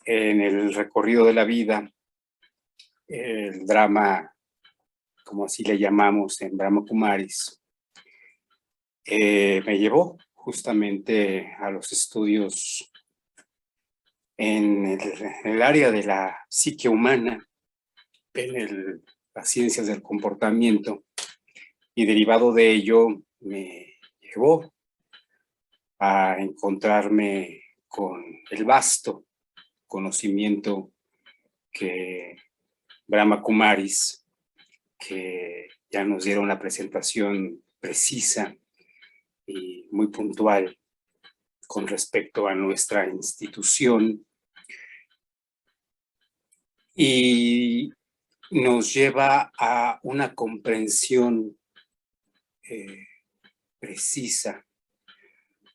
en el recorrido de la vida, el drama, como así le llamamos en Brahma Kumaris, me llevó justamente a los estudios en el área de la psique humana, las ciencias del comportamiento, y derivado de ello me llevó a encontrarme con el vasto conocimiento que Brahma Kumaris, que ya nos dieron la presentación precisa y muy puntual con respecto a nuestra institución, y nos lleva a una comprensión precisa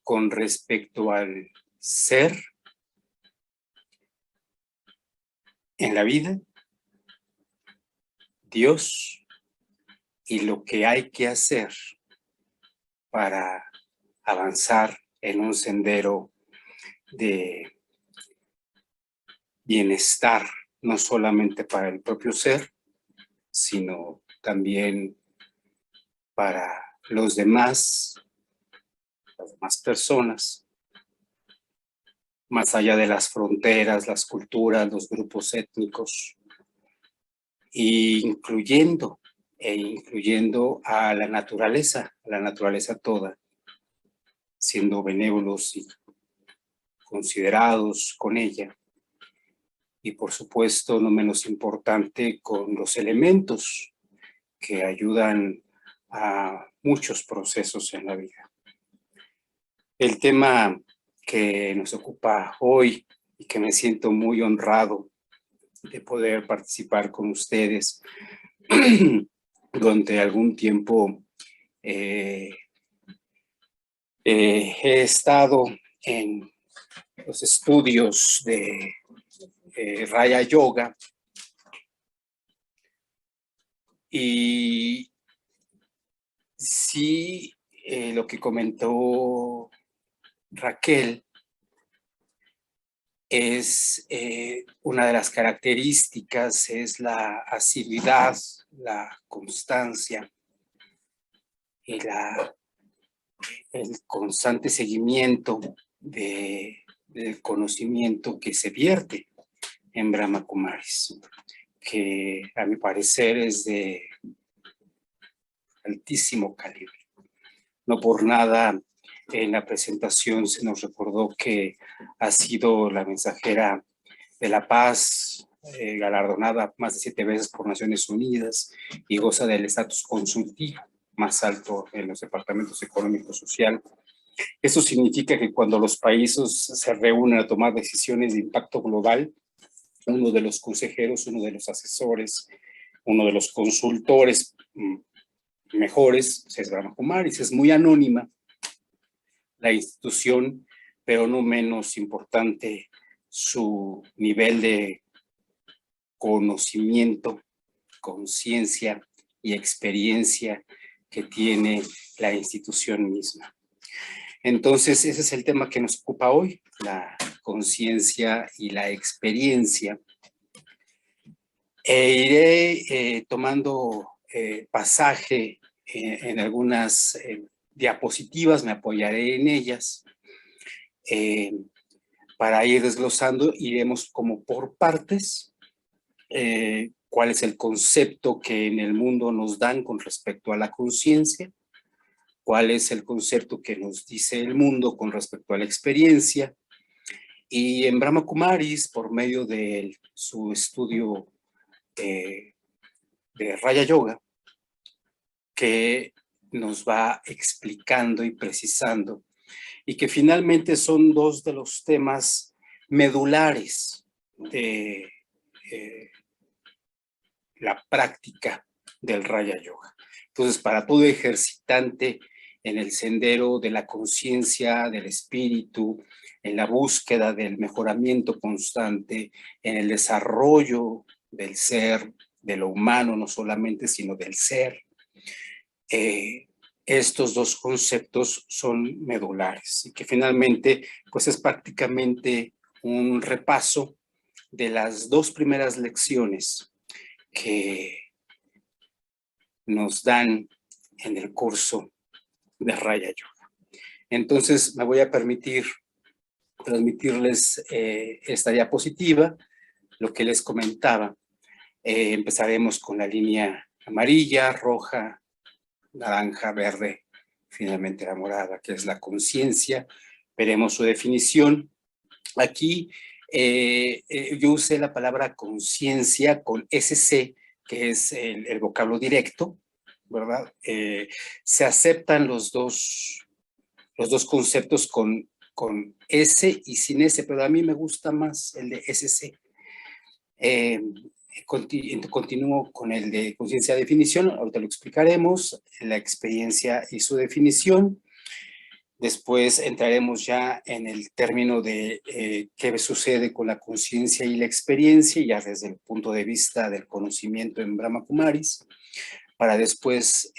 con respecto al ser en la vida, Dios, y lo que hay que hacer para avanzar en un sendero de bienestar, no solamente para el propio ser, sino también para las demás personas, más allá de las fronteras, las culturas, los grupos étnicos, incluyendo a la naturaleza toda, siendo benévolos y considerados con ella, y por supuesto, no menos importante, con los elementos que ayudan a muchos procesos en la vida. El tema que nos ocupa hoy y que me siento muy honrado de poder participar con ustedes durante algún tiempo, he estado en los estudios de Raya Yoga, y sí, lo que comentó Raquel es una de las características, es la asiduidad, la constancia y el constante seguimiento del conocimiento que se vierte en Brahma Kumaris, que a mi parecer es de altísimo calibre. No por nada en la presentación se nos recordó que ha sido la mensajera de la paz, galardonada más de 7 veces por Naciones Unidas y goza del estatus consultivo más alto en los departamentos económico y social. Eso significa que cuando los países se reúnen a tomar decisiones de impacto global, uno de los consejeros, uno de los asesores, uno de los consultores mejores es Brahma Kumaris. Es muy anónima la institución, pero no menos importante su nivel de conocimiento, conciencia y experiencia que tiene la institución misma. Entonces, ese es el tema que nos ocupa hoy, la conciencia y la experiencia. Iré tomando pasaje en algunas diapositivas, me apoyaré en ellas para ir desglosando. Iremos como por partes, cuál es el concepto que en el mundo nos dan con respecto a la conciencia, cuál es el concepto que nos dice el mundo con respecto a la experiencia, y en Brahma Kumaris, por medio de su estudio de Raya Yoga, que nos va explicando y precisando, y que finalmente son dos de los temas medulares de la práctica del Raya Yoga. Entonces, para todo ejercitante en el sendero de la conciencia, del espíritu, en la búsqueda del mejoramiento constante, en el desarrollo del ser, de lo humano no solamente, sino del ser, estos dos conceptos son medulares, y que finalmente pues es prácticamente un repaso de las dos primeras lecciones que nos dan en el curso de Raya Yoga. Entonces me voy a permitir transmitirles esta diapositiva, lo que les comentaba. Empezaremos con la línea amarilla, roja, naranja, verde, finalmente la morada, que es la conciencia. Veremos su definición. Aquí yo usé la palabra conciencia con SC, que es el vocablo directo, ¿verdad? Se aceptan los dos conceptos con S y sin S, pero a mí me gusta más el de SC. Continúo con el de conciencia de definición, ahorita lo explicaremos, la experiencia y su definición. Después entraremos ya en el término de qué sucede con la conciencia y la experiencia, ya desde el punto de vista del conocimiento en Brahma Kumaris, para después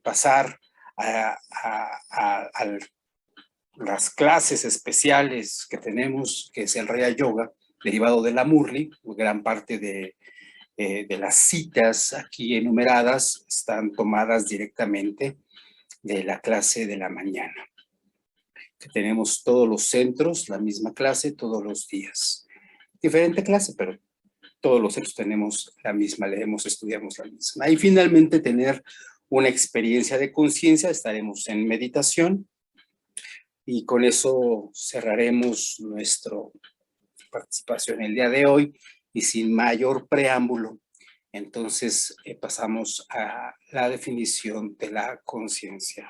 pasar a las clases especiales que tenemos, que es el Raya Yoga, derivado de la Murli. Gran parte de las citas aquí enumeradas están tomadas directamente de la clase de la mañana, que tenemos todos los centros, la misma clase todos los días. Diferente clase, pero todos los centros tenemos la misma, leemos, estudiamos la misma. Y finalmente tener una experiencia de conciencia, estaremos en meditación y con eso cerraremos nuestra participación el día de hoy y sin mayor preámbulo, entonces pasamos a la definición de la conciencia.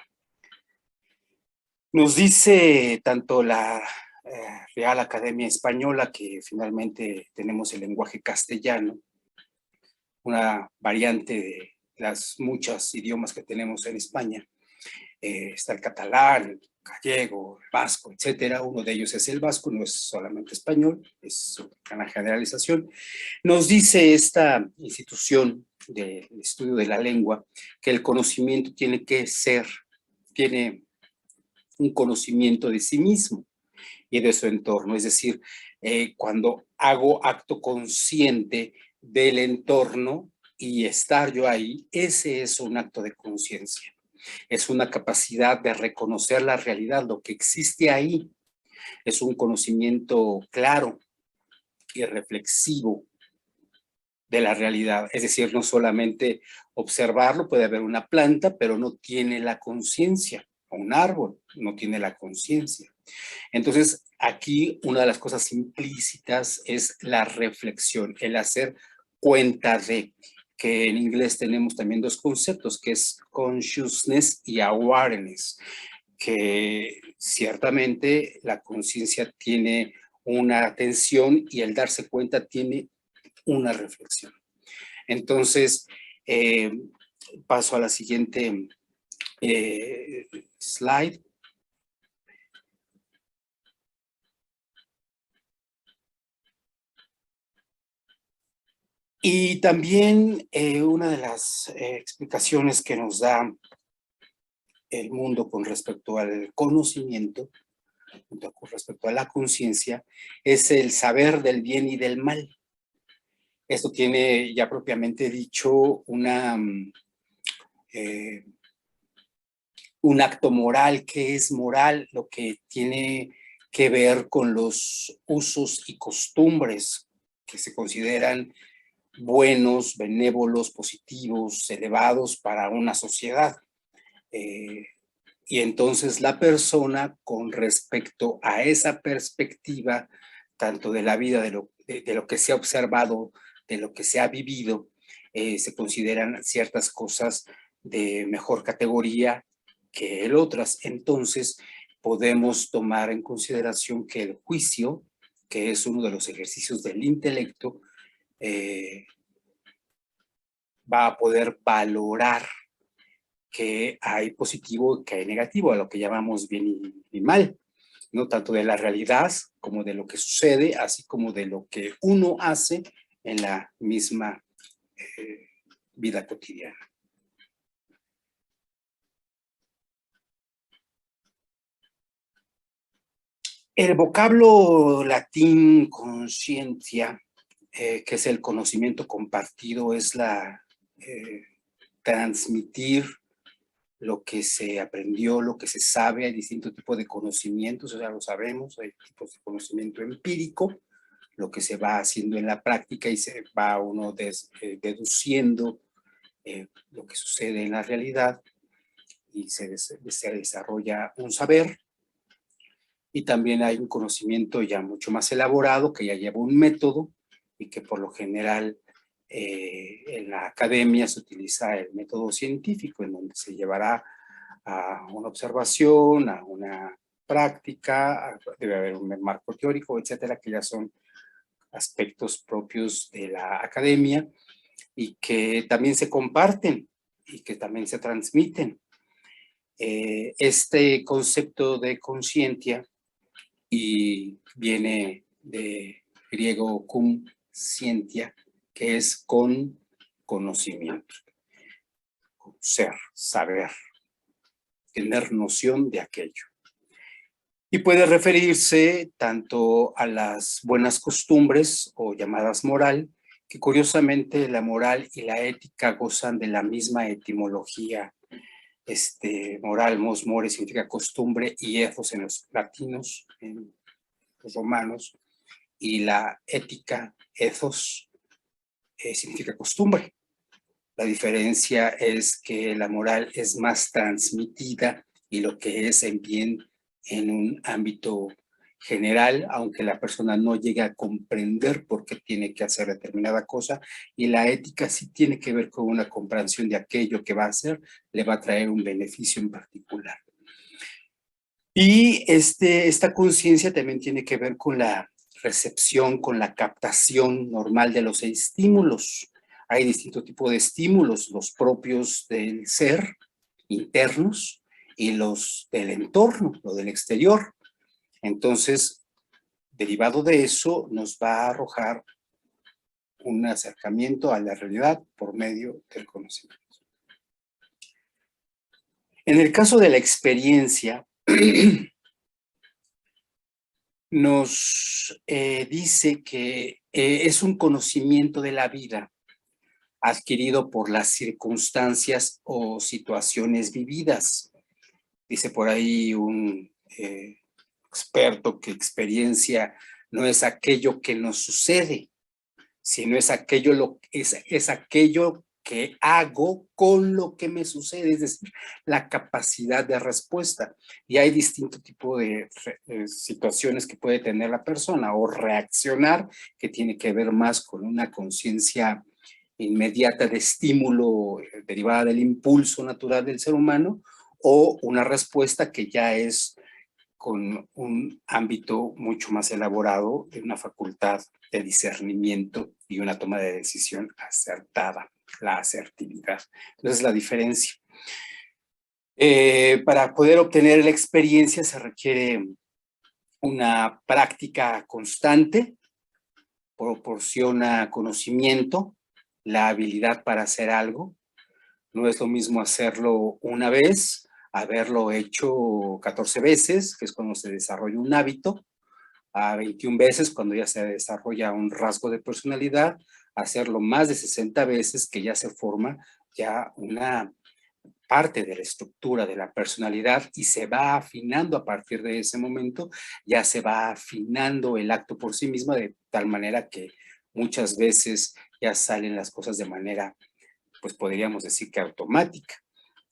Nos dice tanto la Real Academia Española, que finalmente tenemos el lenguaje castellano, una variante de las muchos idiomas que tenemos en España. Está el catalán, el gallego, el vasco, etcétera. Uno de ellos es el vasco, no es solamente español, es una generalización. Nos dice esta institución del estudio de la lengua que el conocimiento tiene un conocimiento de sí mismo y de su entorno. Es decir, cuando hago acto consciente del entorno y estar yo ahí, ese es un acto de conciencia. Es una capacidad de reconocer la realidad, lo que existe ahí. Es un conocimiento claro y reflexivo de la realidad. Es decir, no solamente observarlo, puede haber una planta, pero no tiene la conciencia. O un árbol no tiene la conciencia. Entonces, aquí una de las cosas implícitas es la reflexión, el hacer cuenta de, que en inglés tenemos también dos conceptos, que es consciousness y awareness, que ciertamente la conciencia tiene una atención y el darse cuenta tiene una reflexión. Entonces, paso a la siguiente slide. Y también una de las explicaciones que nos da el mundo con respecto al conocimiento, con respecto a la conciencia, es el saber del bien y del mal. Esto tiene ya propiamente dicho un acto moral. ¿Qué es moral? Lo que tiene que ver con los usos y costumbres que se consideran buenos, benévolos, positivos, elevados para una sociedad. Y entonces la persona, con respecto a esa perspectiva, tanto de la vida, de lo que se ha observado, de lo que se ha vivido, se consideran ciertas cosas de mejor categoría que el otras. Entonces podemos tomar en consideración que el juicio, que es uno de los ejercicios del intelecto, va a poder valorar que hay positivo y que hay negativo, a lo que llamamos bien y mal, ¿no? Tanto de la realidad como de lo que sucede, así como de lo que uno hace en la misma vida cotidiana. El vocablo latín conciencia que es el conocimiento compartido, es la transmitir lo que se aprendió, lo que se sabe. Hay distintos tipos de conocimientos, o sea, lo sabemos, hay tipos de conocimiento empírico, lo que se va haciendo en la práctica y se va uno deduciendo lo que sucede en la realidad y se desarrolla un saber. Y también hay un conocimiento ya mucho más elaborado, que ya lleva un método y que por lo general en la academia se utiliza el método científico, en donde se llevará a una observación, a una práctica, debe haber un marco teórico, etcétera, que ya son aspectos propios de la academia y que también se comparten y que también se transmiten. Este concepto de conscientia y viene de griego cum scientia, que es con conocimiento, ser, saber, tener noción de aquello. Y puede referirse tanto a las buenas costumbres o llamadas moral, que curiosamente la moral y la ética gozan de la misma etimología. Moral, mos more, significa costumbre, y ethos en los latinos, en los romanos, y la ética, ethos, significa costumbre. La diferencia es que la moral es más transmitida y lo que es en bien en un ámbito general, aunque la persona no llegue a comprender por qué tiene que hacer determinada cosa, y la ética sí tiene que ver con una comprensión de aquello que va a hacer, le va a traer un beneficio en particular. Y esta conciencia también tiene que ver con la recepción, con la captación normal de los estímulos. Hay distintos tipos de estímulos, los propios del ser, internos, y los del entorno, lo del exterior. Entonces, derivado de eso, nos va a arrojar un acercamiento a la realidad por medio del conocimiento. En el caso de la experiencia, nos dice que es un conocimiento de la vida adquirido por las circunstancias o situaciones vividas. Dice por ahí un experto que experiencia no es aquello que nos sucede, sino es aquello, es aquello que hago con lo que me sucede, es decir, la capacidad de respuesta. Y hay distinto tipo de situaciones que puede tener la persona, o reaccionar, que tiene que ver más con una conciencia inmediata de estímulo derivada del impulso natural del ser humano, o una respuesta que ya es con un ámbito mucho más elaborado de una facultad de discernimiento y una toma de decisión acertada, la asertividad. Entonces, la diferencia. Para poder obtener la experiencia se requiere una práctica constante, proporciona conocimiento, la habilidad para hacer algo. No es lo mismo hacerlo una vez, haberlo hecho 14 veces, que es cuando se desarrolla un hábito, a 21 veces, cuando ya se desarrolla un rasgo de personalidad, hacerlo más de 60 veces, que ya se forma ya una parte de la estructura de la personalidad y se va afinando a partir de ese momento, ya se va afinando el acto por sí mismo, de tal manera que muchas veces ya salen las cosas de manera, pues podríamos decir que automática.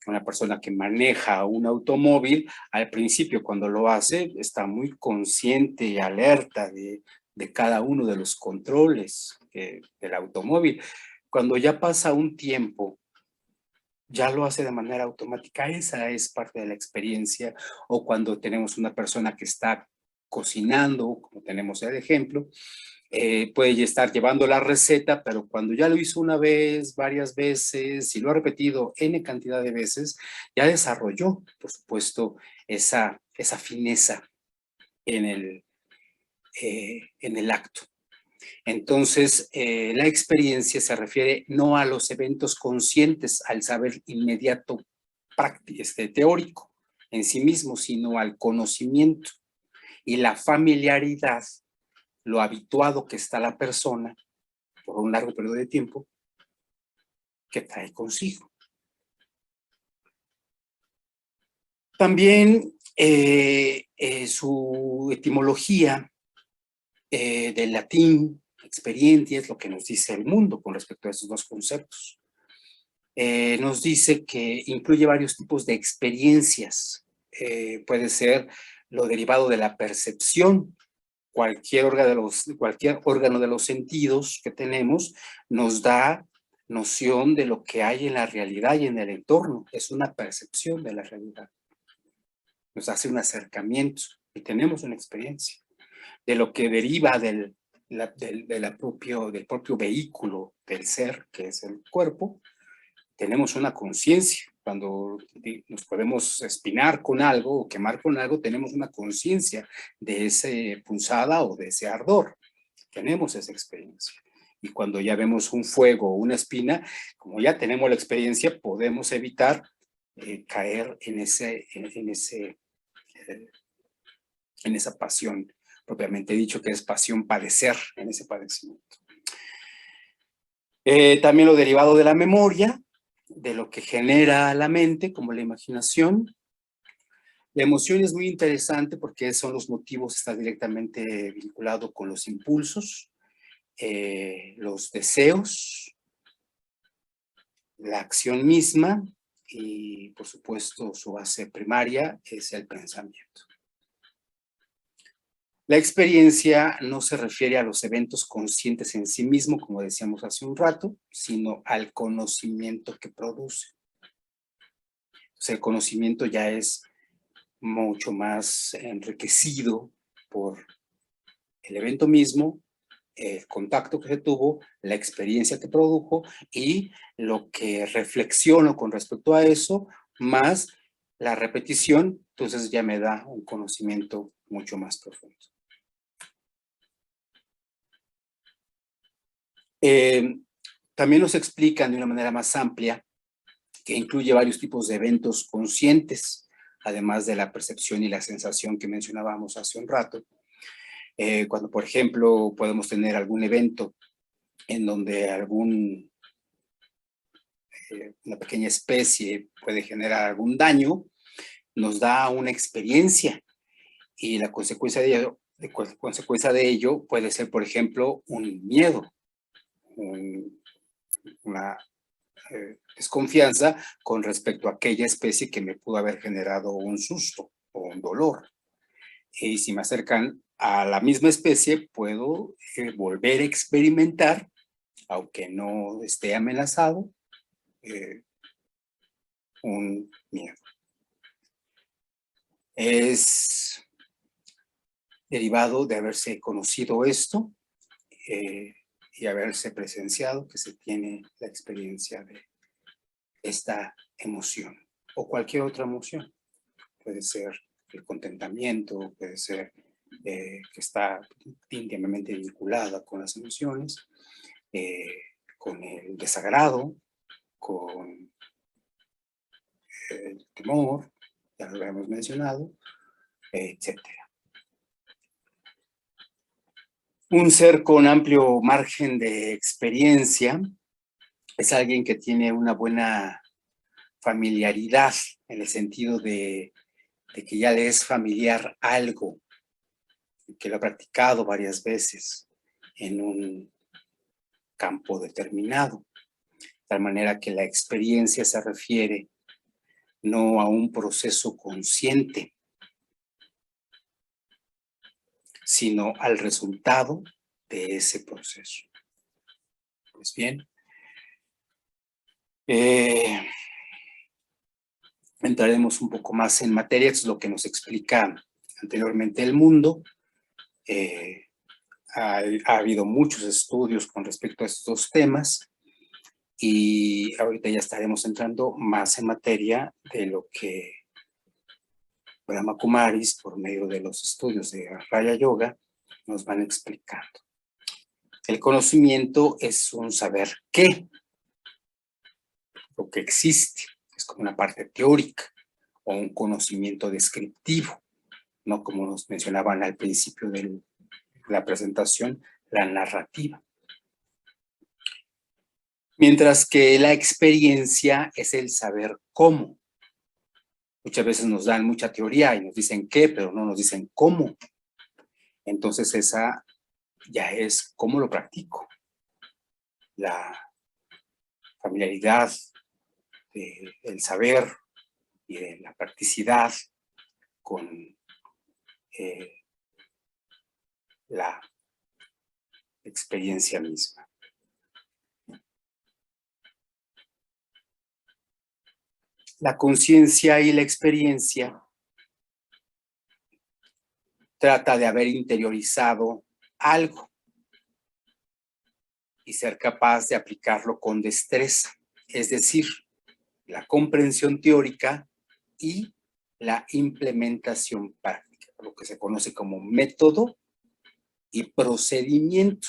Una persona que maneja un automóvil, al principio cuando lo hace, está muy consciente y alerta de cada uno de los controles del automóvil. Cuando ya pasa un tiempo, ya lo hace de manera automática. Esa es parte de la experiencia. O cuando tenemos una persona que está cocinando, como tenemos el ejemplo, puede estar llevando la receta, pero cuando ya lo hizo una vez, varias veces, y lo ha repetido N cantidad de veces, ya desarrolló, por supuesto, esa fineza en el acto. Entonces, la experiencia se refiere no a los eventos conscientes, al saber inmediato teórico en sí mismo, sino al conocimiento y la familiaridad, lo habituado que está la persona por un largo periodo de tiempo que trae consigo. También su etimología del latín, experiencia, es lo que nos dice el mundo con respecto a esos dos conceptos. Nos dice que incluye varios tipos de experiencias. Puede ser lo derivado de la percepción. Cualquier órgano de los sentidos que tenemos nos da noción de lo que hay en la realidad y en el entorno. Es una percepción de la realidad. Nos hace un acercamiento y tenemos una experiencia de lo que deriva del propio vehículo del ser, que es el cuerpo. Tenemos una conciencia. Cuando nos podemos espinar con algo o quemar con algo, tenemos una conciencia de esa punzada o de ese ardor. Tenemos esa experiencia. Y cuando ya vemos un fuego o una espina, como ya tenemos la experiencia, podemos evitar caer en esa pasión, propiamente dicho, que es pasión, padecer en ese padecimiento. También lo derivado de la memoria, de lo que genera la mente, como la imaginación. La emoción es muy interesante porque son los motivos, está directamente vinculado con los impulsos, los deseos, la acción misma y, por supuesto, su base primaria es el pensamiento. La experiencia no se refiere a los eventos conscientes en sí mismo, como decíamos hace un rato, sino al conocimiento que produce. Entonces, el conocimiento ya es mucho más enriquecido por el evento mismo, el contacto que se tuvo, la experiencia que produjo y lo que reflexiono con respecto a eso, más la repetición, entonces ya me da un conocimiento mucho más profundo. También nos explican de una manera más amplia que incluye varios tipos de eventos conscientes, además de la percepción y la sensación que mencionábamos hace un rato. Cuando, por ejemplo, podemos tener algún evento en donde una pequeña especie puede generar algún daño, nos da una experiencia y la consecuencia de ello puede ser, por ejemplo, un miedo, una desconfianza con respecto a aquella especie que me pudo haber generado un susto o un dolor. Y si me acercan a la misma especie, puedo volver a experimentar, aunque no esté amenazado, un miedo. Es derivado de haberse conocido esto y haberse presenciado que se tiene la experiencia de esta emoción o cualquier otra emoción. Puede ser el contentamiento, puede ser que está íntimamente vinculada con las emociones, con el desagrado, con el temor, ya lo hemos mencionado, etc. Un ser con amplio margen de experiencia es alguien que tiene una buena familiaridad en el sentido de que ya le es familiar algo, que lo ha practicado varias veces en un campo determinado, de tal manera que la experiencia se refiere no a un proceso consciente, sino al resultado de ese proceso. Pues bien, entraremos un poco más en materia, es lo que nos explica anteriormente el mundo. Ha habido muchos estudios con respecto a estos temas y ahorita ya estaremos entrando más en materia de lo que Brahma Kumaris, por medio de los estudios de Raya Yoga, nos van explicando. El conocimiento es un saber qué, lo que existe, es como una parte teórica o un conocimiento descriptivo, no como nos mencionaban al principio de la presentación, la narrativa. Mientras que la experiencia es el saber cómo. Muchas veces nos dan mucha teoría y nos dicen qué, pero no nos dicen cómo. Entonces esa ya es cómo lo practico. La familiaridad del saber y de la practicidad con la experiencia misma. La conciencia y la experiencia trata de haber interiorizado algo y ser capaz de aplicarlo con destreza, es decir, la comprensión teórica y la implementación práctica, lo que se conoce como método y procedimiento.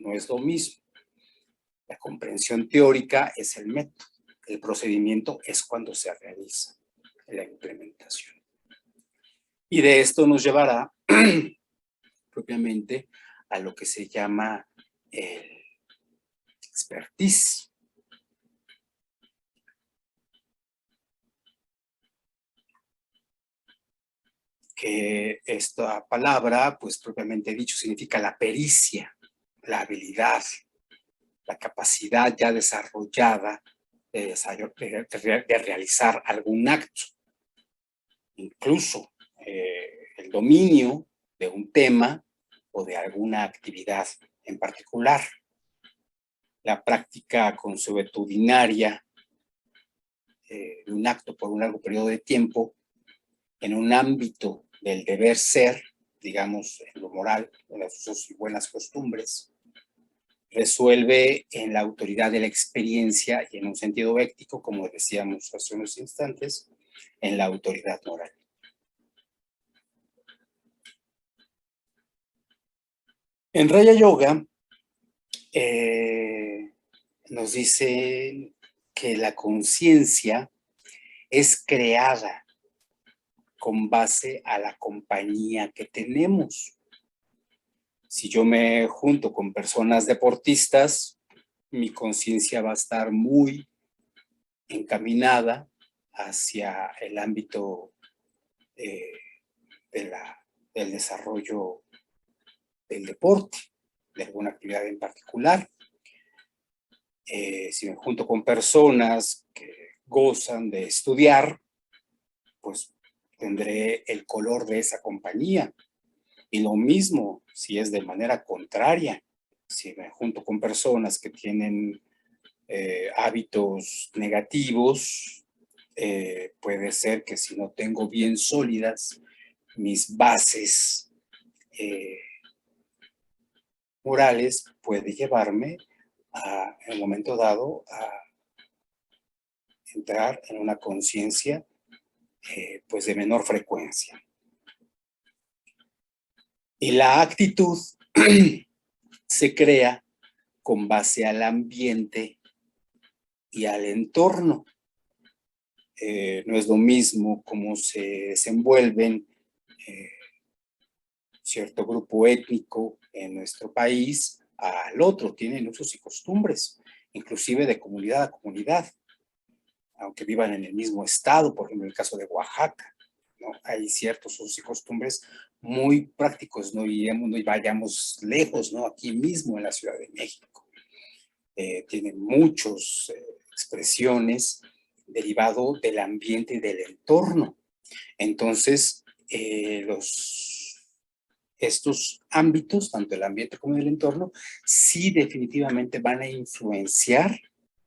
No es lo mismo. La comprensión teórica es el método, el procedimiento es cuando se realiza la implementación. Y de esto nos llevará propiamente a lo que se llama el expertise. Que esta palabra, pues propiamente dicho, significa la pericia, la habilidad, la capacidad ya desarrollada de realizar algún acto. Incluso el dominio de un tema o de alguna actividad en particular. La práctica consuetudinaria de un acto por un largo periodo de tiempo en un ámbito del deber ser, digamos, en lo moral, en los usos y buenas costumbres, resuelve en la autoridad de la experiencia y en un sentido ético, como decíamos hace unos instantes, en la autoridad moral. En Raya Yoga nos dice que la conciencia es creada con base a la compañía que tenemos. Si yo me junto con personas deportistas, mi conciencia va a estar muy encaminada hacia el ámbito del desarrollo del deporte, de alguna actividad en particular. Si me junto con personas que gozan de estudiar, pues tendré el color de esa compañía. Y lo mismo si es de manera contraria. Si me junto con personas que tienen hábitos negativos, puede ser que si no tengo bien sólidas mis bases morales, puede llevarme en un momento dado a entrar en una conciencia pues de menor frecuencia. Y la actitud se crea con base al ambiente y al entorno. No es lo mismo cómo se desenvuelven cierto grupo étnico en nuestro país al otro, tienen usos y costumbres, inclusive de comunidad a comunidad, aunque vivan en el mismo estado, por ejemplo, en el caso de Oaxaca, ¿no? Hay ciertos usos y costumbres muy prácticos, no vayamos lejos, ¿no? Aquí mismo en la Ciudad de México. Tienen muchas expresiones derivado del ambiente y del entorno. Entonces, estos ámbitos, tanto el ambiente como el entorno, sí definitivamente van a influenciar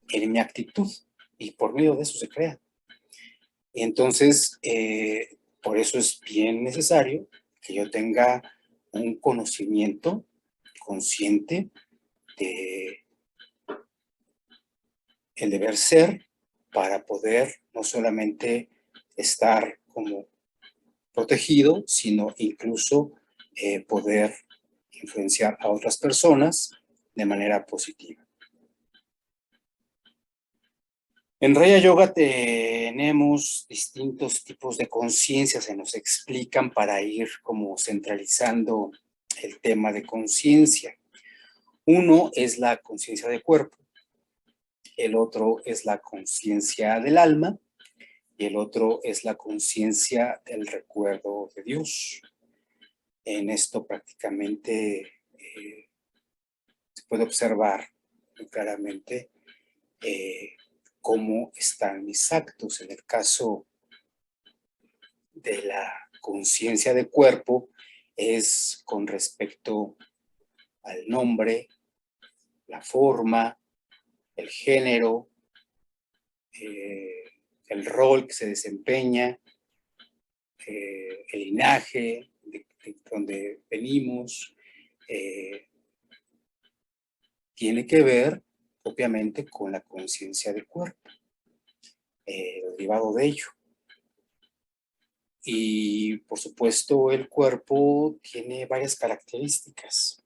en mi actitud y por medio de eso se crea. Entonces, por eso es bien necesario que yo tenga un conocimiento consciente de el deber ser para poder no solamente estar como protegido, sino incluso poder influenciar a otras personas de manera positiva. En Raya Yoga tenemos distintos tipos de conciencia, se nos explican para ir como centralizando el tema de conciencia. Uno es la conciencia de cuerpo, el otro es la conciencia del alma y el otro es la conciencia del recuerdo de Dios. En esto prácticamente se puede observar muy claramente cómo están mis actos. En el caso de la conciencia de cuerpo es con respecto al nombre, la forma, el género, el rol que se desempeña, el linaje de donde venimos, tiene que ver obviamente con la conciencia del cuerpo, derivado de ello. Y por supuesto el cuerpo tiene varias características.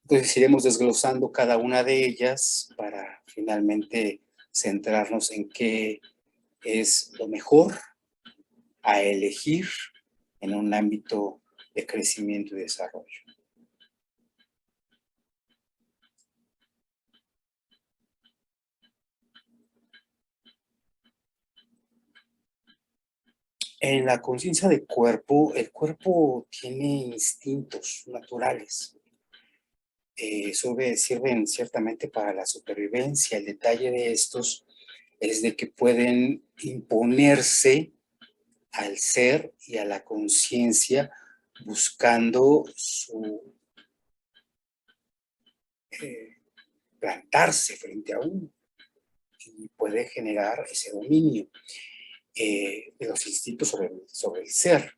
Entonces iremos desglosando cada una de ellas para finalmente centrarnos en qué es lo mejor a elegir en un ámbito de crecimiento y desarrollo. En la conciencia de cuerpo, el cuerpo tiene instintos naturales. Sirven ciertamente para la supervivencia. El detalle de estos es de que pueden imponerse al ser y a la conciencia buscando su plantarse frente a uno y puede generar ese dominio de los instintos sobre el ser.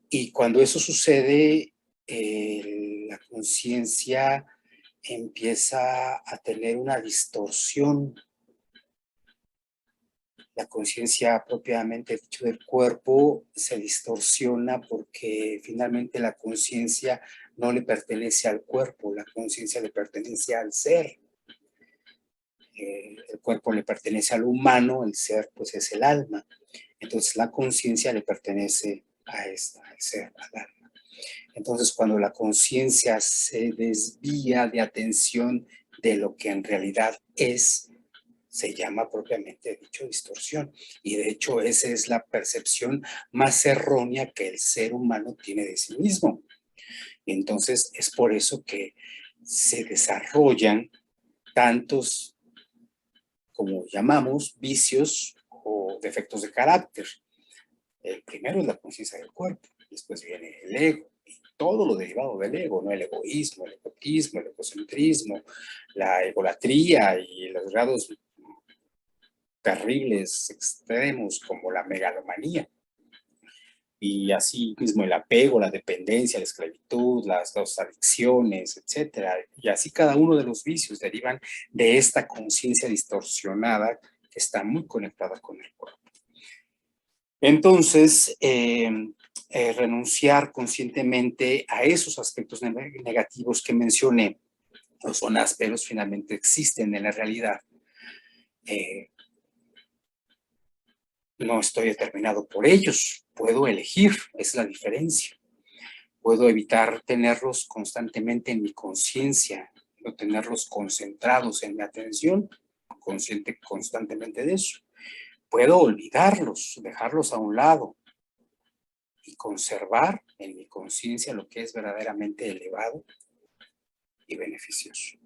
Y cuando eso sucede, la conciencia empieza a tener una distorsión. La conciencia propiamente dicho del cuerpo se distorsiona porque finalmente la conciencia no le pertenece al cuerpo, la conciencia le pertenece al ser. El cuerpo le pertenece al humano, el ser pues es el alma. Entonces la conciencia le pertenece al ser, al alma. Entonces cuando la conciencia se desvía de atención de lo que en realidad es, se llama propiamente dicho distorsión. Y de hecho esa es la percepción más errónea que el ser humano tiene de sí mismo. Y entonces es por eso que se desarrollan tantos, como llamamos, vicios o defectos de carácter. El primero es la conciencia del cuerpo, después viene el ego y todo lo derivado del ego, ¿no? El egoísmo, el egotismo, el egocentrismo, la egolatría y los grados terribles, extremos, como la megalomanía. Y así mismo el apego, la dependencia, la esclavitud, las dos adicciones, etcétera. Y así cada uno de los vicios derivan de esta conciencia distorsionada que está muy conectada con el cuerpo. Entonces, renunciar conscientemente a esos aspectos negativos que mencioné, no son ásperos, finalmente existen en la realidad. No estoy determinado por ellos, puedo elegir, es la diferencia. Puedo evitar tenerlos constantemente en mi conciencia, no tenerlos concentrados en mi atención, consciente constantemente de eso. Puedo olvidarlos, dejarlos a un lado y conservar en mi conciencia lo que es verdaderamente elevado y beneficioso.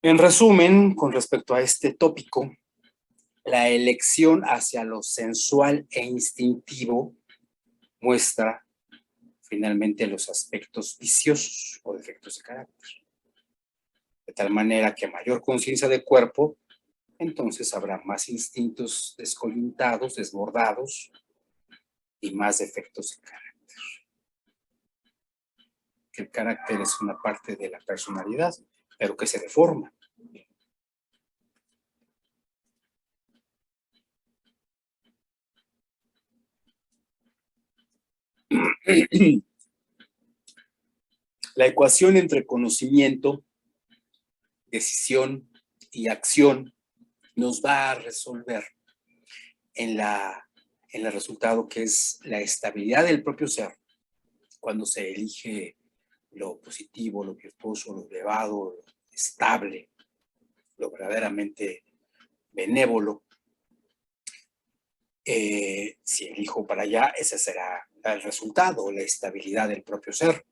En resumen, con respecto a este tópico, la elección hacia lo sensual e instintivo muestra finalmente los aspectos viciosos o defectos de carácter. De tal manera que a mayor conciencia de cuerpo, entonces habrá más instintos descoyuntados, desbordados y más defectos de carácter. Que el carácter es una parte de la personalidad, pero que se deforma. La ecuación entre conocimiento, decisión y acción nos va a resolver en el resultado que es la estabilidad del propio ser cuando se elige lo positivo, lo virtuoso, lo elevado, lo estable, lo verdaderamente benévolo. Si elijo para allá, ese será el resultado, la estabilidad del propio ser.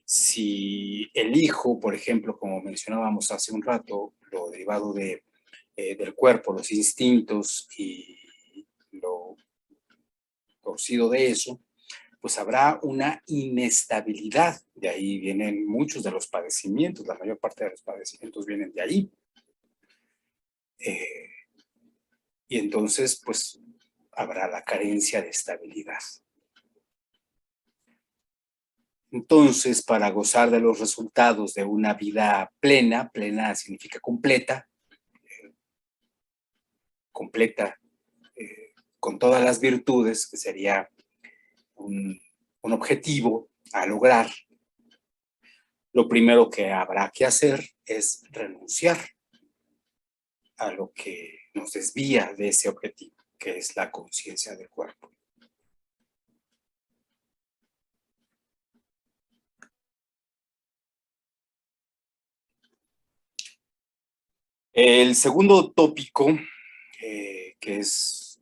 Si elijo, por ejemplo, como mencionábamos hace un rato, lo derivado del cuerpo, los instintos y lo torcido de eso, pues habrá una inestabilidad. De ahí vienen muchos de los padecimientos, la mayor parte de los padecimientos vienen de ahí. Y entonces, pues, habrá la carencia de estabilidad. Entonces, para gozar de los resultados de una vida plena, plena significa completa, completa con todas las virtudes, que sería un objetivo a lograr, lo primero que habrá que hacer es renunciar a lo que nos desvía de ese objetivo, que es la conciencia del cuerpo. El segundo tópico, que es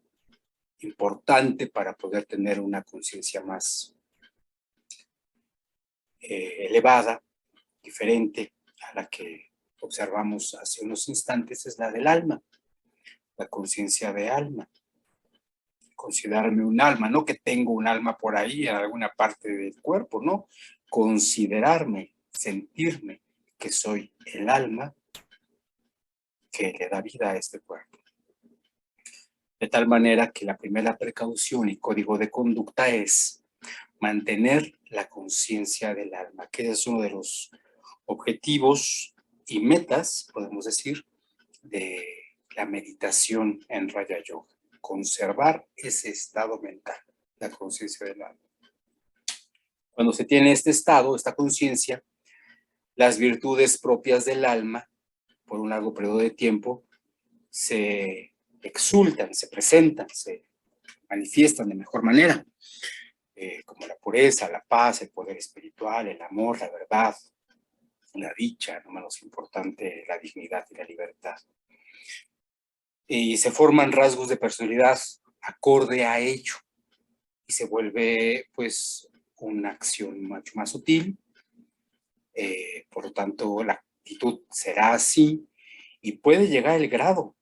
importante para poder tener una conciencia más elevada, diferente a la que observamos hace unos instantes, es la del alma, la conciencia de alma. Considerarme un alma, no que tengo un alma por ahí en alguna parte del cuerpo, no. Considerarme, sentirme que soy el alma que le da vida a este cuerpo. De tal manera que la primera precaución y código de conducta es mantener la conciencia del alma, que es uno de los objetivos y metas, podemos decir, de la meditación en Raya Yoga. Conservar ese estado mental, la conciencia del alma. Cuando se tiene este estado, esta conciencia, las virtudes propias del alma, por un largo periodo de tiempo, se exultan, se presentan, se manifiestan de mejor manera, como la pureza, la paz, el poder espiritual, el amor, la verdad, la dicha, no menos importante, la dignidad y la libertad. Y se forman rasgos de personalidad acorde a ello, y se vuelve, pues, una acción mucho más sutil. Por lo tanto, la actitud será así, y puede llegar el grado,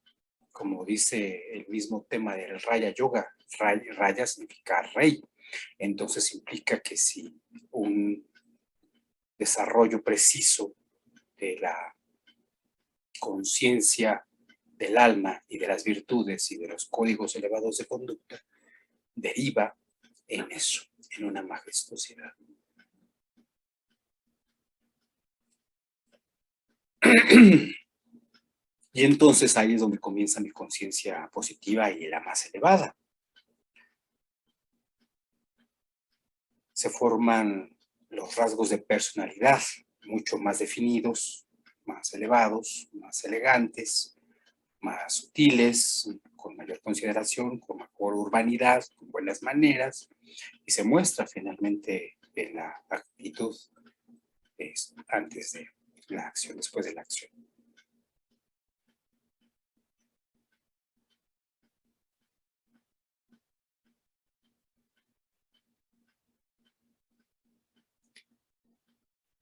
como dice el mismo tema del Raya Yoga. Raya significa rey, entonces implica que si un desarrollo preciso de la conciencia del alma y de las virtudes y de los códigos elevados de conducta deriva en eso, en una majestuosidad. Y entonces ahí es donde comienza mi conciencia positiva y la más elevada. Se forman los rasgos de personalidad mucho más definidos, más elevados, más elegantes, más sutiles, con mayor consideración, con mejor urbanidad, con buenas maneras, y se muestra finalmente en la actitud antes de la acción, después de la acción.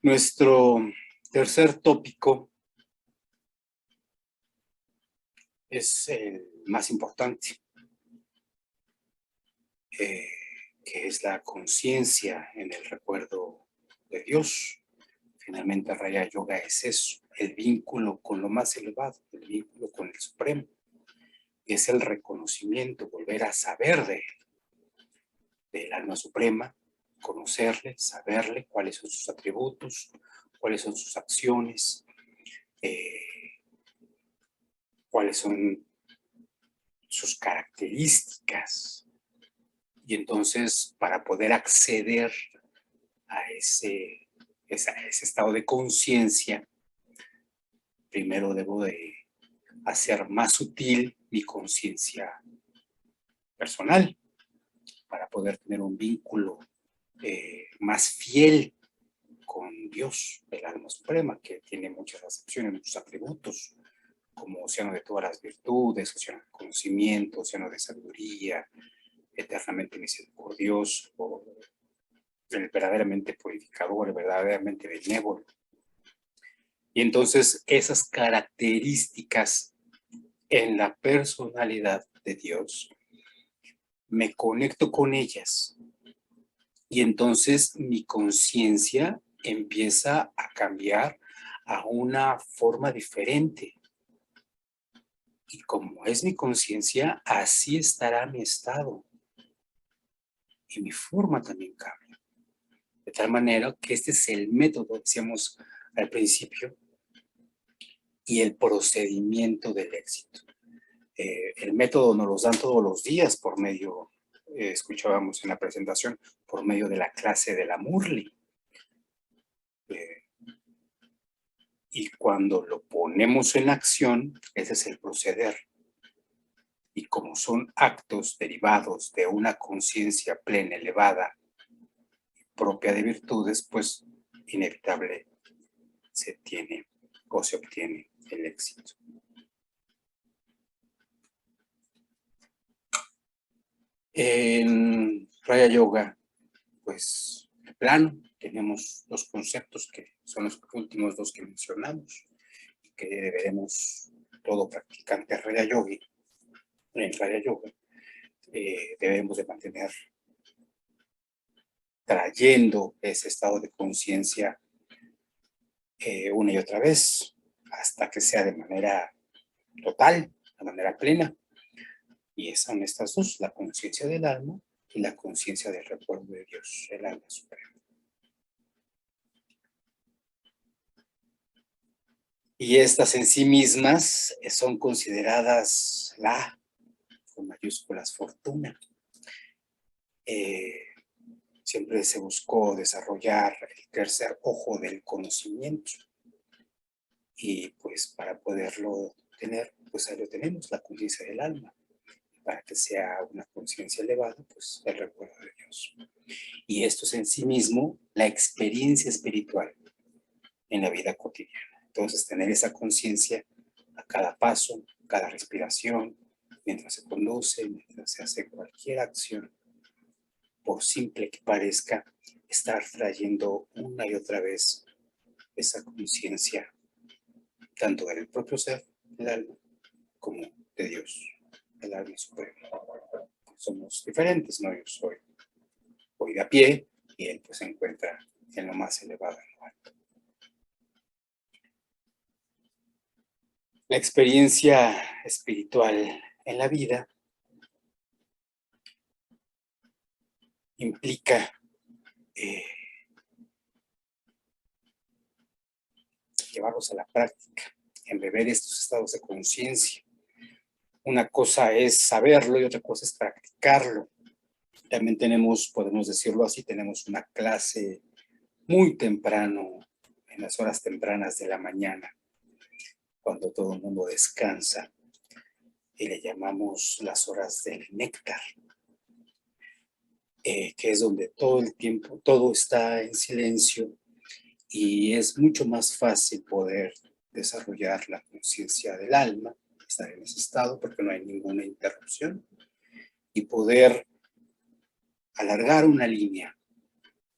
Nuestro tercer tópico es el más importante, que es la conciencia en el recuerdo de Dios. Finalmente, Raya Yoga es eso, el vínculo con lo más elevado, el vínculo con el Supremo. Es el reconocimiento, volver a saber de él, del alma suprema, conocerle, saberle, cuáles son sus atributos, cuáles son sus acciones, cuáles son sus características. Y entonces, para poder acceder a ese estado de conciencia, primero debo de hacer más sutil mi conciencia personal, para poder tener un vínculo más fiel con Dios, el alma suprema, que tiene muchas acepciones, muchos atributos, como océano de todas las virtudes, océano de conocimiento, océano de sabiduría, eternamente misericordioso, el verdaderamente purificador, el verdaderamente benévolo. Y entonces esas características en la personalidad de Dios, me conecto con ellas y entonces mi conciencia empieza a cambiar a una forma diferente. Y como es mi conciencia, así estará mi estado. Y mi forma también cambia. De tal manera que este es el método, decíamos al principio, y el procedimiento del éxito. El método nos lo dan todos los días por medio, escuchábamos en la presentación, por medio de la clase de la Murli. Y cuando lo ponemos en acción, ese es el proceder. Y como son actos derivados de una conciencia plena, elevada, propia de virtudes, pues inevitable se tiene o se obtiene el éxito. En Raya Yoga, pues de plano, tenemos dos conceptos que son los últimos dos que mencionamos, que deberemos todo practicante Raya Yogi, en Raya Yoga, debemos de mantener trayendo ese estado de conciencia una y otra vez, hasta que sea de manera total, de manera plena. Y son estas dos, la conciencia del alma y la conciencia del recuerdo de Dios, el alma suprema. Y estas en sí mismas son consideradas la, con mayúsculas, fortuna. Siempre se buscó desarrollar el tercer ojo del conocimiento. Y pues para poderlo tener, pues ahí lo tenemos, la conciencia del alma. Para que sea una conciencia elevada, pues el recuerdo de Dios. Y esto es en sí mismo la experiencia espiritual en la vida cotidiana. Entonces, tener esa conciencia a cada paso, cada respiración, mientras se conduce, mientras se hace cualquier acción, por simple que parezca, estar trayendo una y otra vez esa conciencia, tanto del propio ser, el alma, como de Dios, el alma suprema. Somos diferentes, ¿no? Yo voy de a pie y él pues se encuentra en lo más elevado, en lo alto. La experiencia espiritual en la vida implica llevarlos a la práctica, embeber estos estados de conciencia. Una cosa es saberlo y otra cosa es practicarlo. También podemos decirlo así, tenemos una clase muy temprano, en las horas tempranas de la mañana, cuando todo el mundo descansa, y le llamamos las horas del néctar, que es donde todo el tiempo, todo está en silencio y es mucho más fácil poder desarrollar la conciencia del alma, estar en ese estado porque no hay ninguna interrupción y poder alargar una línea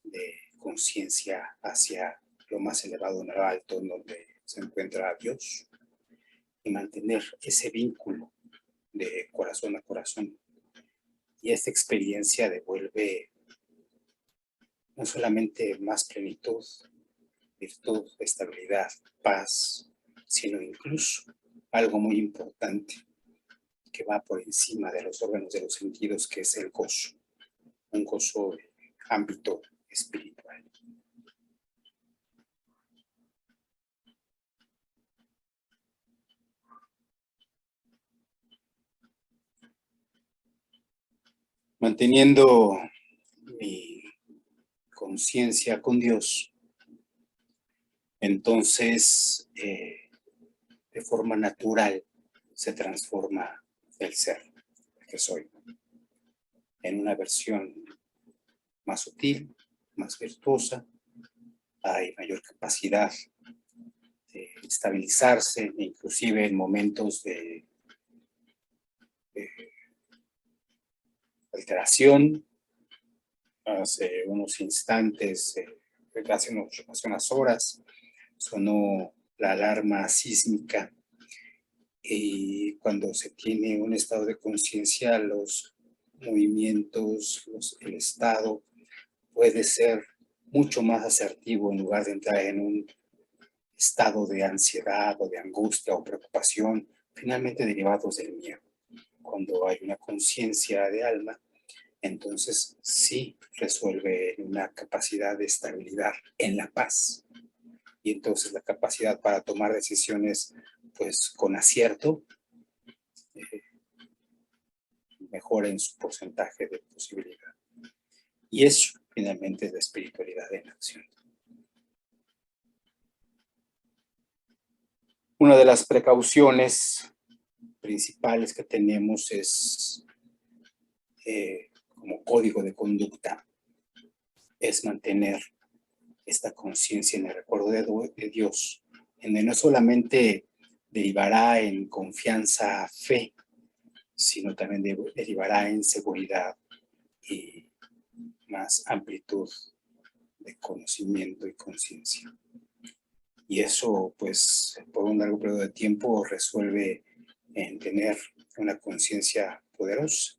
de conciencia hacia lo más elevado, en lo alto, en donde se encuentra Dios, y mantener ese vínculo de corazón a corazón. Y esta experiencia devuelve no solamente más plenitud, virtud, estabilidad, paz, sino incluso algo muy importante que va por encima de los órganos de los sentidos, que es el gozo, un gozo de ámbito espiritual. Manteniendo mi conciencia con Dios, entonces de forma natural se transforma el ser que soy en una versión más sutil, más virtuosa, hay mayor capacidad de estabilizarse, inclusive en momentos de alteración. Hace unos instantes, hace unas horas, sonó la alarma sísmica, y cuando se tiene un estado de conciencia, los movimientos, el estado puede ser mucho más asertivo en lugar de entrar en un estado de ansiedad o de angustia o preocupación, finalmente derivados del miedo. Cuando hay una conciencia de alma, entonces sí resuelve una capacidad de estabilidad en la paz. Y entonces la capacidad para tomar decisiones pues con acierto mejora en su porcentaje de posibilidad. Y eso finalmente es la espiritualidad en acción. Una de las precauciones principales que tenemos es, como código de conducta, es mantener esta conciencia en el recuerdo de Dios, en donde no solamente derivará en confianza, fe, sino también derivará en seguridad y más amplitud de conocimiento y conciencia. Y eso, pues, por un largo periodo de tiempo resuelve en tener una conciencia poderosa.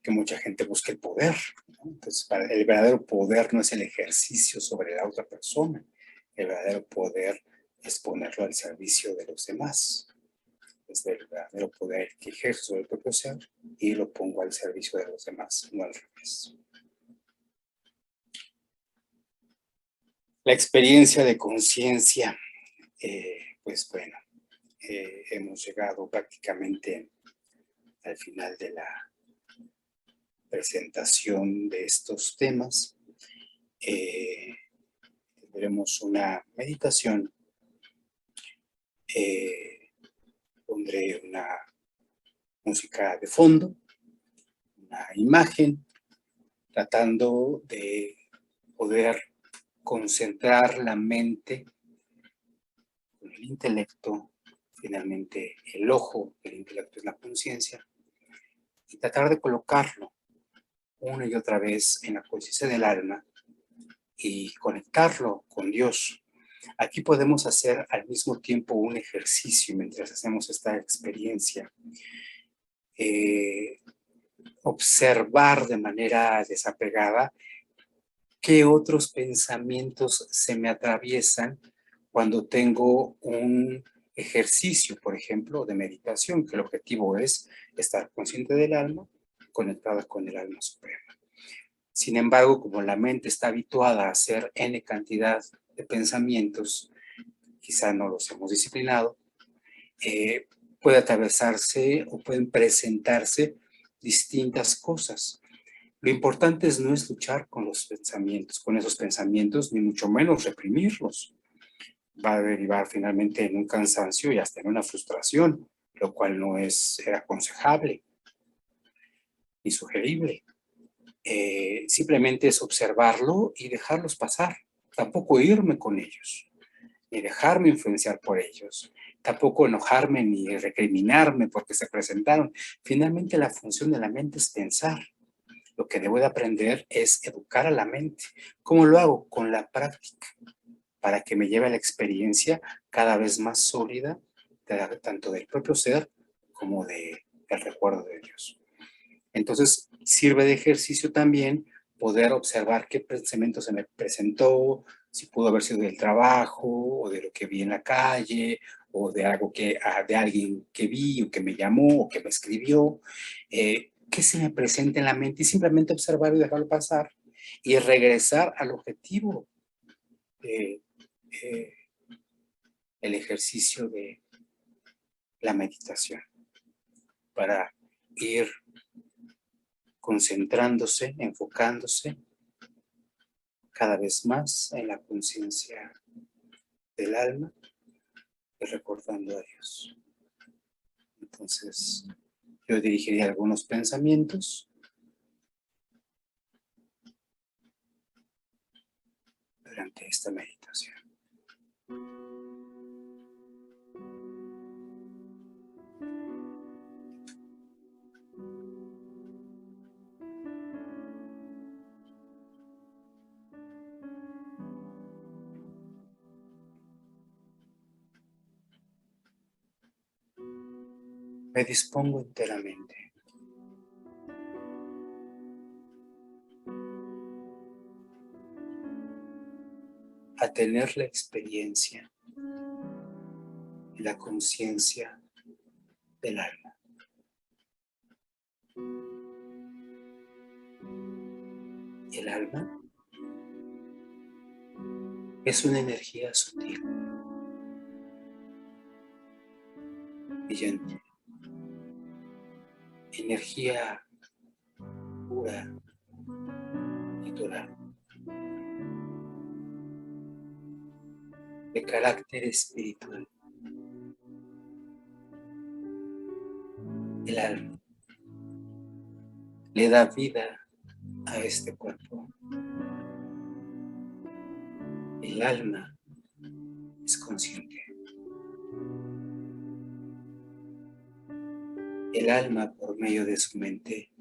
Que mucha gente busca el poder, ¿no? Entonces, el verdadero poder no es el ejercicio sobre la otra persona. El verdadero poder es ponerlo al servicio de los demás. Es el verdadero poder que ejerzo sobre el propio ser y lo pongo al servicio de los demás, no al revés. La experiencia de conciencia, pues bueno, hemos llegado prácticamente al final de la presentación de estos temas. Tendremos una meditación. Pondré una música de fondo, una imagen, tratando de poder concentrar la mente con el intelecto. Finalmente, el ojo del intelecto es la conciencia, y tratar de colocarlo una y otra vez en la conciencia del alma y conectarlo con Dios. Aquí podemos hacer al mismo tiempo un ejercicio mientras hacemos esta experiencia. Observar de manera desapegada qué otros pensamientos se me atraviesan cuando tengo un ejercicio, por ejemplo, de meditación, que el objetivo es estar consciente del alma, conectada con el alma suprema. Sin embargo, como la mente está habituada a hacer N cantidad de pensamientos, quizá no los hemos disciplinado, puede atravesarse o pueden presentarse distintas cosas. Lo importante no es luchar con los pensamientos, con esos pensamientos, ni mucho menos reprimirlos. Va a derivar finalmente en un cansancio y hasta en una frustración, lo cual no es aconsejable ni sugerible. Simplemente es observarlo y dejarlos pasar. Tampoco irme con ellos, ni dejarme influenciar por ellos. Tampoco enojarme ni recriminarme porque se presentaron. Finalmente la función de la mente es pensar. Lo que debo de aprender es educar a la mente. ¿Cómo lo hago? Con la práctica, para que me lleve a la experiencia cada vez más sólida, tanto del propio ser como del recuerdo de Dios. Entonces, sirve de ejercicio también poder observar qué pensamiento se me presentó, si pudo haber sido del trabajo, o de lo que vi en la calle, o de algo de alguien que vi, o que me llamó, o que me escribió. ¿Qué se me presenta en la mente? Y simplemente observar y dejarlo pasar. Y regresar al objetivo de el ejercicio de la meditación, para ir concentrándose, enfocándose cada vez más en la conciencia del alma y recordando a Dios. Entonces, yo dirigiría algunos pensamientos durante esta meditación. Me dispongo enteramente a tener la experiencia y la conciencia del alma. El alma es una energía sutil, brillante, energía pura, natural, de carácter espiritual. El alma le da vida a este cuerpo. El alma es consciente. El alma, por medio de su mente,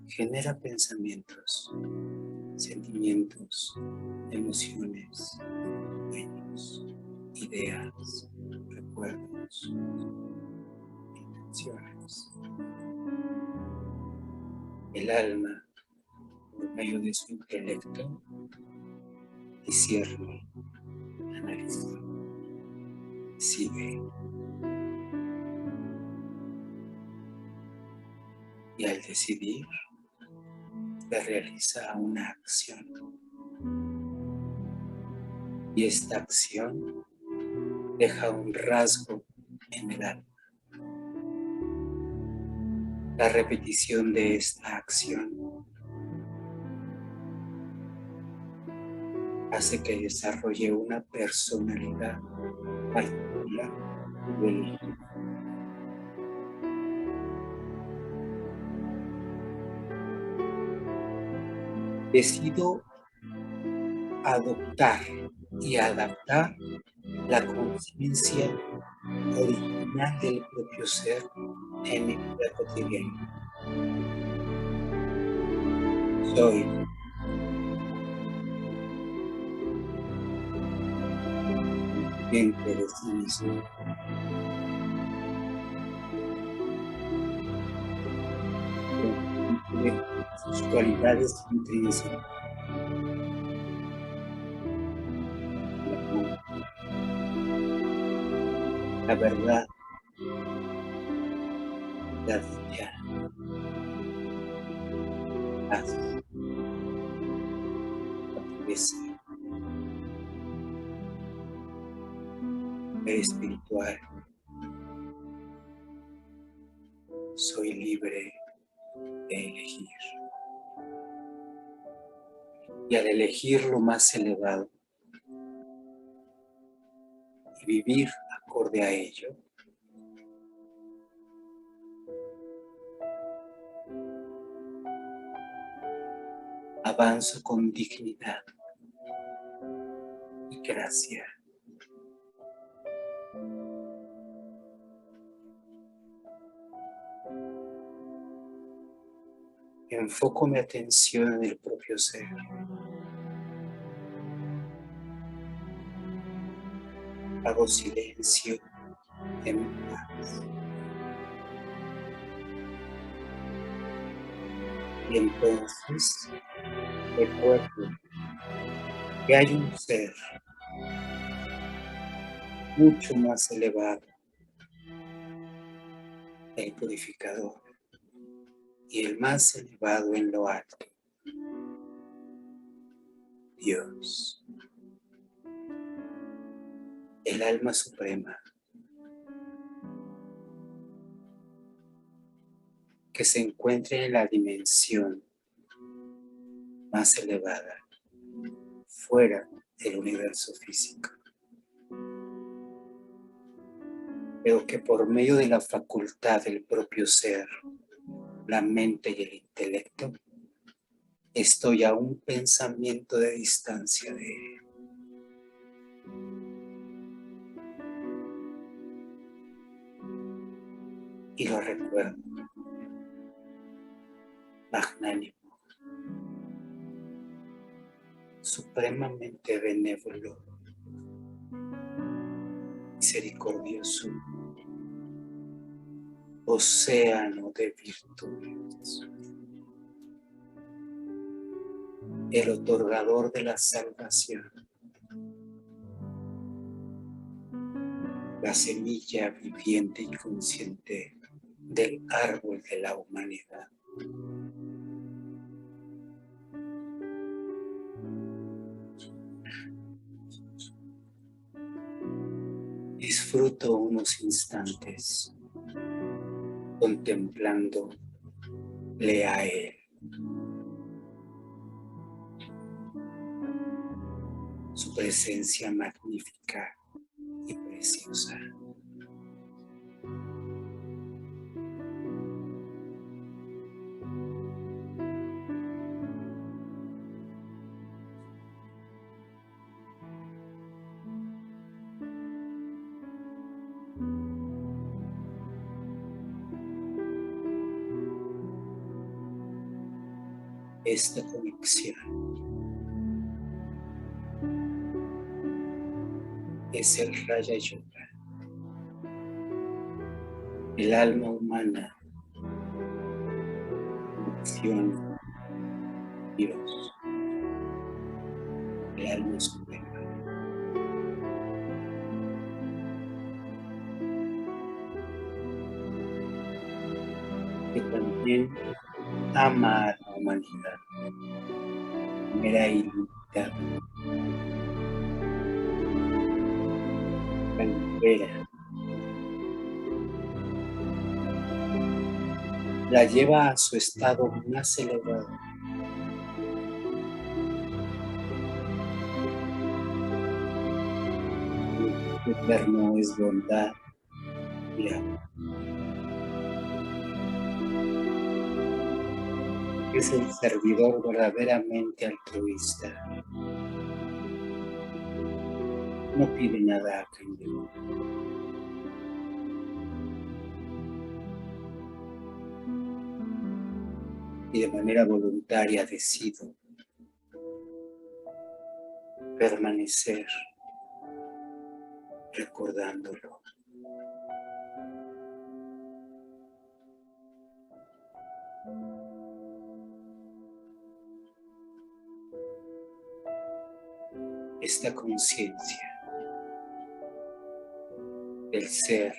genera pensamientos, sentimientos, emociones, sueños, ideas, recuerdos, intenciones. El alma, por medio de su intelecto, discierne, analiza, decide. Y al decidir, se realiza una acción. Y esta acción deja un rasgo en el alma. La repetición de esta acción hace que desarrolle una personalidad particular y elegida. Decido adoptar y adaptar la conciencia original del propio ser en mi vida cotidiana. Soy consciente de sí mismo. Consciente de sus cualidades intrínsecas. La verdad, la dicha, la paz, la pureza, el espiritual. Soy libre de elegir. Y al elegir lo más elevado y vivir acorde a ello, avanzo con dignidad y gracia. Enfoco mi atención en el propio ser. Hago silencio en mi paz. Y entonces recuerdo que hay un ser mucho más elevado, el purificador, y el más elevado en lo alto, Dios, el alma suprema, que se encuentra en la dimensión más elevada, fuera del universo físico, pero que por medio de la facultad del propio ser, la mente y el intelecto, Estoy a un pensamiento de distancia de él. Y lo recuerdo. Magnánimo. Supremamente benévolo. Misericordioso. Océano de virtudes. El otorgador de la salvación, la semilla viviente y consciente del árbol de la humanidad. Disfruto unos instantes contemplándole a él. Su presencia magnífica y preciosa. Esta conexión es el Raja Yoga, el alma humana, conexión, Dios, el alma suprema. Que también ama a la humanidad, de manera ilimitada, la libera, la lleva a su estado más elevado. El eterno es bondad y amor. Es el servidor verdaderamente altruista. No pide nada a cambio. Y de manera voluntaria decido permanecer recordándolo. Esta conciencia del ser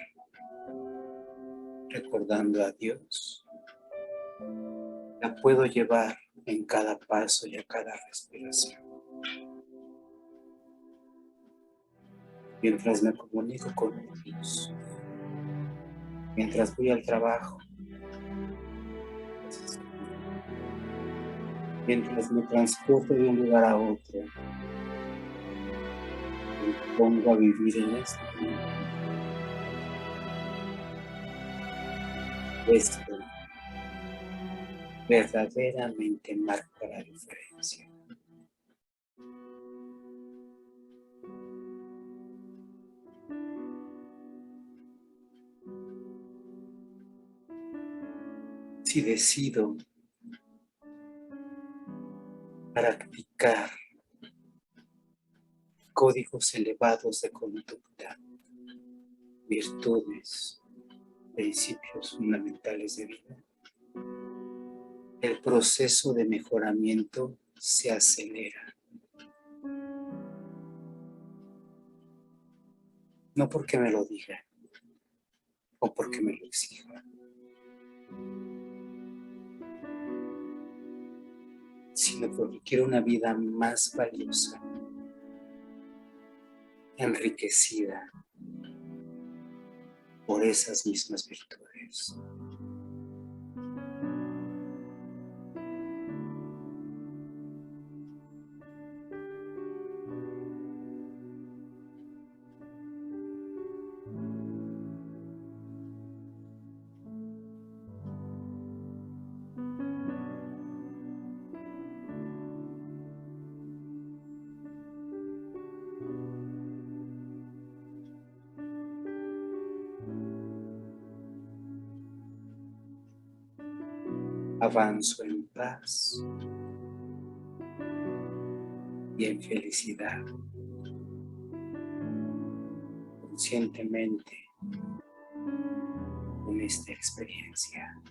recordando a Dios la puedo llevar en cada paso y a cada respiración. Mientras me comunico con ellos, mientras voy al trabajo, mientras me transporto de un lugar a otro, me pongo a vivir en este mundo. Esto verdaderamente marca la diferencia. Si decido practicar códigos elevados de conducta, virtudes, principios fundamentales de vida, el proceso de mejoramiento se acelera. No porque me lo digan o porque me lo exijan, sino porque quiero una vida más valiosa, enriquecida por esas mismas virtudes. avanzo en paz y en felicidad, conscientemente con esta experiencia.